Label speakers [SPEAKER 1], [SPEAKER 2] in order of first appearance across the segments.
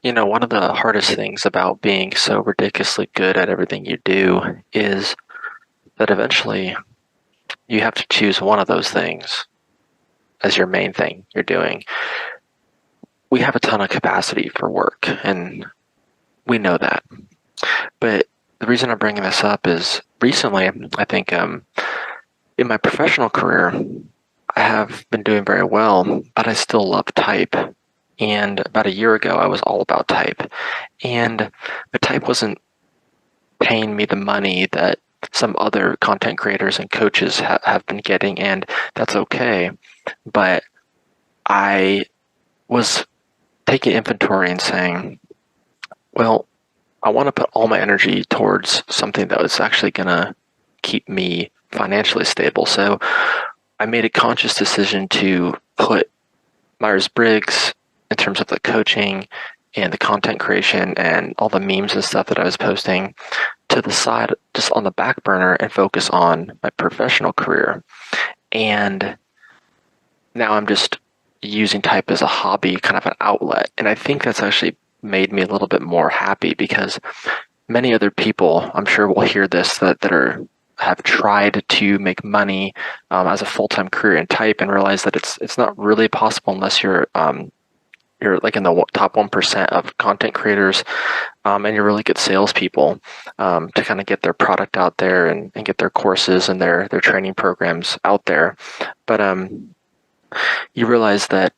[SPEAKER 1] One of the hardest things about being so ridiculously good at everything you do is that eventually you have to choose one of those things as your main thing you're doing. We have a ton of capacity for work, and we know that. But the reason I'm bringing this up is recently, I think in my professional career, I have been doing very well, but I still love type. And about a year ago, I was all about type. And the type wasn't paying me the money that some other content creators and coaches have been getting, and that's okay. But I was taking inventory and saying, well, I want to put all my energy towards something that was actually going to keep me financially stable. So I made a conscious decision to put Myers Briggs in terms of the coaching and the content creation and all the memes and stuff that I was posting to the side, just on the back burner, and focus on my professional career. And now I'm just using type as a hobby, kind of an outlet. And I think that's actually made me a little bit more happy because many other people, I'm sure, will hear this that are have tried to make money as a full-time career in type and realize that it's not really possible unless you're like in the top 1% of content creators, and you're really good salespeople, to kind of get their product out there and get their courses and their training programs out there. But you realize that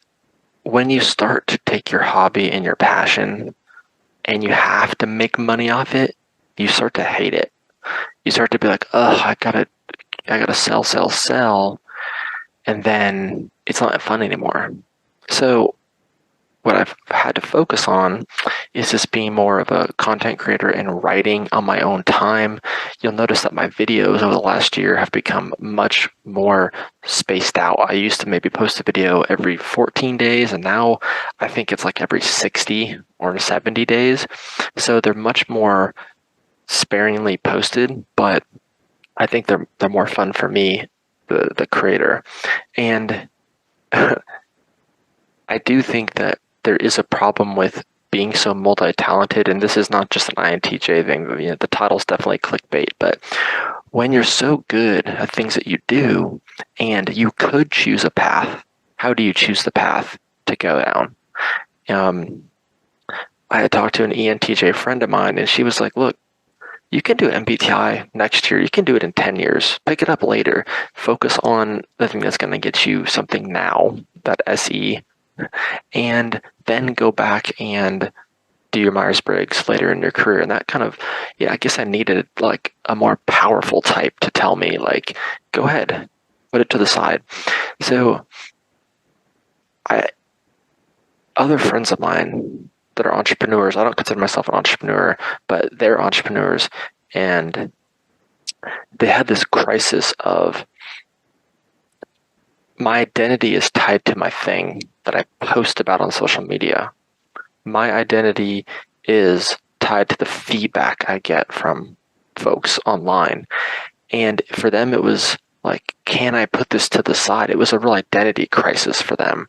[SPEAKER 1] when you start to take your hobby and your passion and you have to make money off it, you start to hate it. You start to be like, oh, I gotta sell, sell, sell, and then it's not fun anymore. So what I've had to focus on is just being more of a content creator and writing on my own time. You'll notice that my videos over the last year have become much more spaced out. I used to maybe post a video every 14 days, and now I think it's like every 60 or 70 days. So they're much more sparingly posted, but I think they're more fun for me, the creator. And I do think that there is a problem with being so multi-talented, and this is not just an INTJ thing. The title's definitely clickbait, but when you're so good at things that you do, and you could choose a path, how do you choose the path to go down? Um, I had talked to an ENTJ friend of mine, and she was like, "Look, you can do MBTI next year. You can do it in 10 years. Pick it up later. Focus on the thing that's going to get you something now, that SE, and then go back and do your Myers-Briggs later in your career." And that kind of, yeah, I guess I needed like a more powerful type to tell me, like, go ahead, put it to the side. So I, other friends of mine that are entrepreneurs, I don't consider myself an entrepreneur, but they're entrepreneurs, and they had this crisis of, my identity is tied to my thing that I post about on social media. My identity is tied to the feedback I get from folks online. And for them, it was like, can I put this to the side? It was a real identity crisis for them.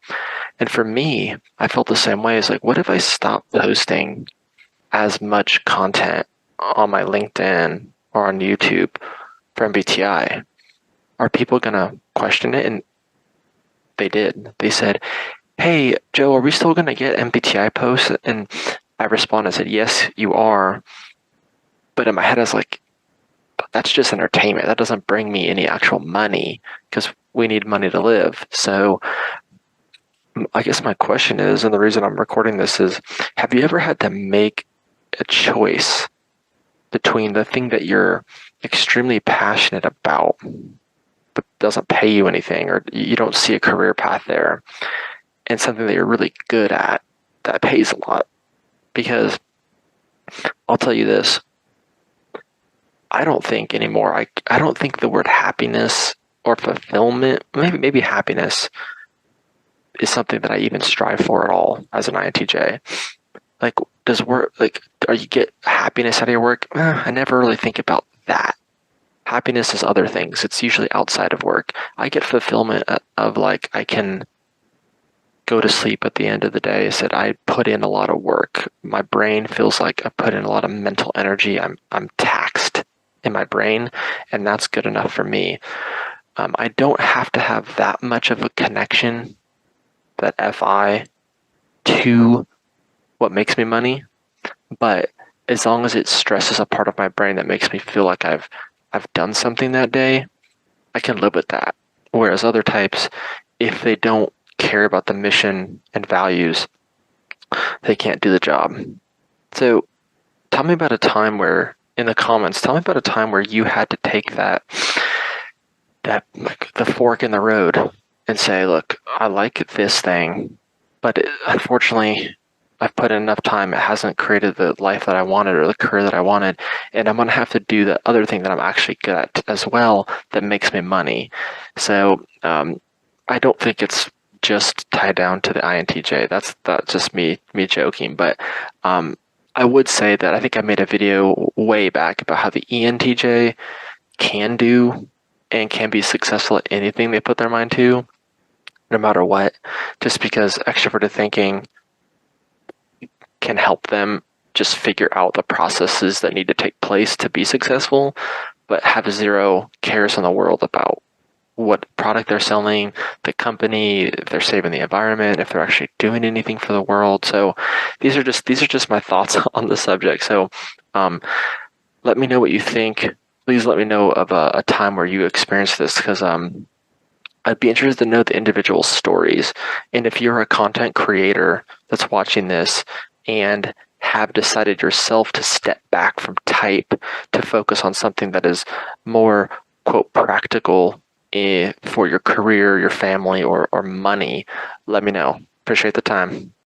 [SPEAKER 1] And for me, I felt the same way. It's like, what if I stop posting as much content on my LinkedIn or on YouTube for MBTI? Are people going to question it? And they did. They said, hey, Joe, are we still going to get MBTI posts? And I responded and said, yes, you are. But in my head, I was like, that's just entertainment. That doesn't bring me any actual money because we need money to live. So I guess my question is, and the reason I'm recording this is, have you ever had to make a choice between the thing that you're extremely passionate about but doesn't pay you anything, or you don't see a career path there, and something that you're really good at that pays a lot? Because I'll tell you this, I don't think anymore, I don't think the word happiness or fulfillment, maybe happiness is something that I even strive for at all as an INTJ. Like, does work, like, are you get happiness out of your work? I never really think about that. Happiness is other things. It's usually outside of work. I get fulfillment of, like, I can go to sleep at the end of the day is that I put in a lot of work. My brain feels like I put in a lot of mental energy. I'm taxed in my brain, and that's good enough for me. I don't have to have that much of a connection, that FI, to what makes me money, but as long as it stresses a part of my brain that makes me feel like I've done something that day, I can live with that. Whereas other types, if they don't care about the mission and values, they can't do the job. So tell me about a time where, in the comments, tell me about a time where you had to take that like the fork in the road and say, look, I like this thing, but unfortunately, I've put in enough time. It hasn't created the life that I wanted or the career that I wanted, and I'm gonna have to do the other thing that I'm actually good at as well that makes me money. So I don't think it's just tied down to the INTJ. That's just me joking, but I would say that I think I made a video way back about how the ENTJ can do and can be successful at anything they put their mind to, no matter what, just because extroverted thinking can help them just figure out the processes that need to take place to be successful, but have zero cares in the world about what product they're selling, the company, if they're saving the environment, if they're actually doing anything for the world. So these are just my thoughts on the subject. So let me know what you think. Please let me know of a time where you experienced this, because I'd be interested to know the individual stories. And if you're a content creator that's watching this and have decided yourself to step back from type to focus on something that is more, quote, practical for your career, your family, or money, let me know. Appreciate the time.